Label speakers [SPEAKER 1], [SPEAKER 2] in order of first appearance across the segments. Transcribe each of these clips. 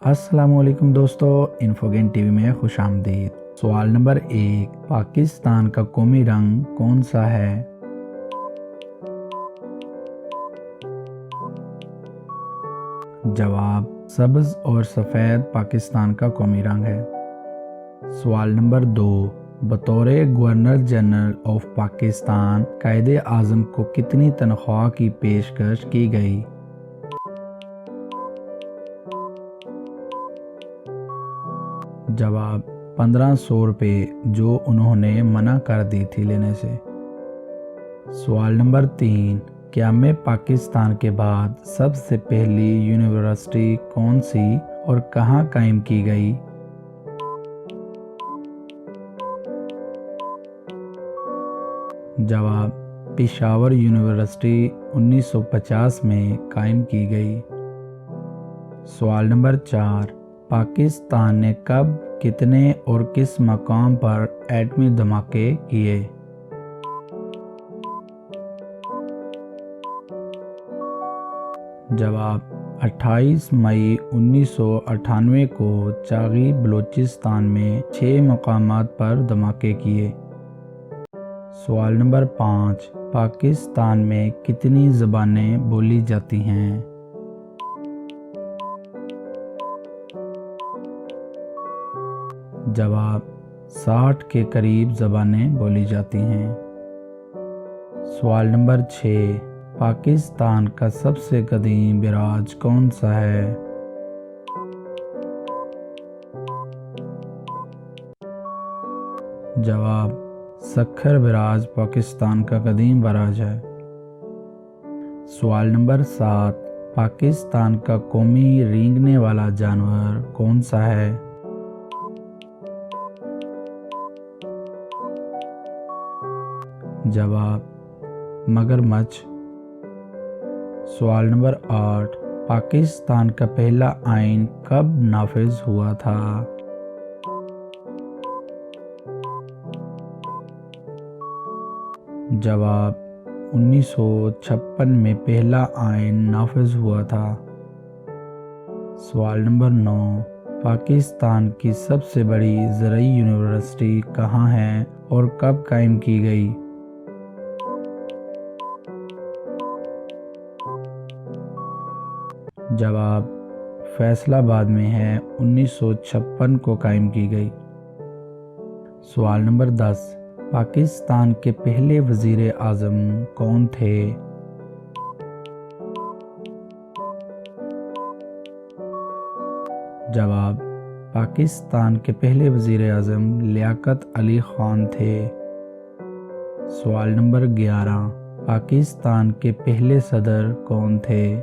[SPEAKER 1] السلام علیکم دوستو، انفوگین ٹی وی میں خوش آمدید۔ سوال نمبر 1، پاکستان کا قومی رنگ کون سا ہے؟ جواب سبز اور سفید پاکستان کا قومی رنگ ہے۔ سوال نمبر 2، بطور governor general of Pakistan Quaid Azam کو کتنی تنخواہ کی پیشکش کی گئی؟ جواب 1500 روپے، جو انہوں نے منع کر دی تھی لینے سے۔ سوال نمبر 3، قیام پاکستان کے بعد سب سے پہلی یونیورسٹی کون سی اور کہاں قائم کی گئی؟ جواب پشاور یونیورسٹی 1950 میں قائم کی گئی۔ سوال نمبر 4، پاکستان نے کب، کتنے اور کس مقام پر ایٹمی دھماکے کیے؟ جواب 28 مئی 1998 کو چاغی بلوچستان میں 6 مقامات پر دھماکے کیے۔ سوال نمبر 5، پاکستان میں کتنی زبانیں بولی جاتی ہیں؟ جواب 60 کے قریب زبانیں بولی جاتی ہیں۔ سوال نمبر 6، پاکستان کا سب سے قدیم بیراج کون سا ہے؟ جواب سکھر بیراج پاکستان کا قدیم بیراج ہے۔ سوال نمبر 7، پاکستان کا قومی رینگنے والا جانور کون سا ہے؟ جواب مگرمچھ۔ سوال نمبر 8، پاکستان کا پہلا آئین کب نافذ ہوا تھا؟ جواب 1956 میں پہلا آئین نافذ ہوا تھا۔ سوال نمبر 9، پاکستان کی سب سے بڑی زرعی یونیورسٹی کہاں ہے اور کب قائم کی گئی؟ جواب فیصل آباد میں ہے، 1956 کو قائم کی گئی۔ سوال نمبر 10، پاکستان کے پہلے وزیر اعظم کون تھے؟ جواب پاکستان کے پہلے وزیر اعظم لیاقت علی خان تھے۔ سوال نمبر 11، پاکستان کے پہلے صدر کون تھے؟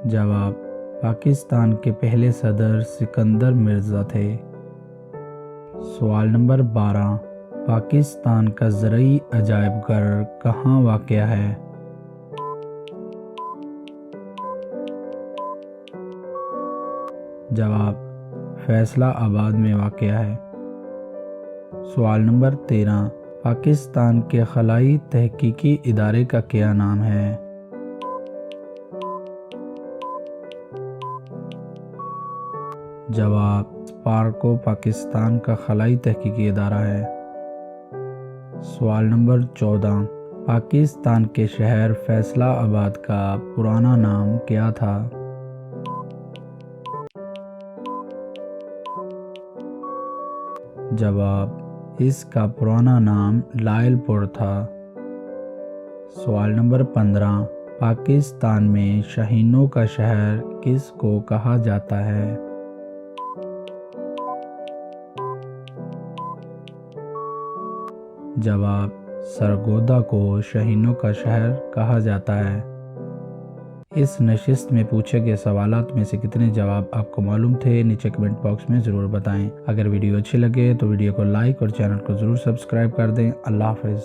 [SPEAKER 1] جواب پاکستان کے پہلے صدر سکندر مرزا تھے۔ سوال نمبر 12، پاکستان کا زرعی عجائب گھر کہاں واقع ہے؟ جواب فیصل آباد میں واقع ہے۔ سوال نمبر 13، پاکستان کے خلائی تحقیقی ادارے کا کیا نام ہے؟ جواب اسپارکو پاکستان کا خلائی تحقیقی ادارہ ہے۔ سوال نمبر 14، پاکستان کے شہر فیصل آباد کا پرانا نام کیا تھا؟ جواب اس کا پرانا نام لائل پور تھا۔ سوال نمبر 15، پاکستان میں شاہینوں کا شہر کس کو کہا جاتا ہے؟ جواب سرگودا کو شاہینوں کا شہر کہا جاتا ہے۔ اس نشست میں پوچھے گئے سوالات میں سے کتنے جواب آپ کو معلوم تھے؟ نیچے کمنٹ باکس میں ضرور بتائیں۔ اگر ویڈیو اچھی لگے تو ویڈیو کو لائک اور چینل کو ضرور سبسکرائب کر دیں۔ اللہ حافظ۔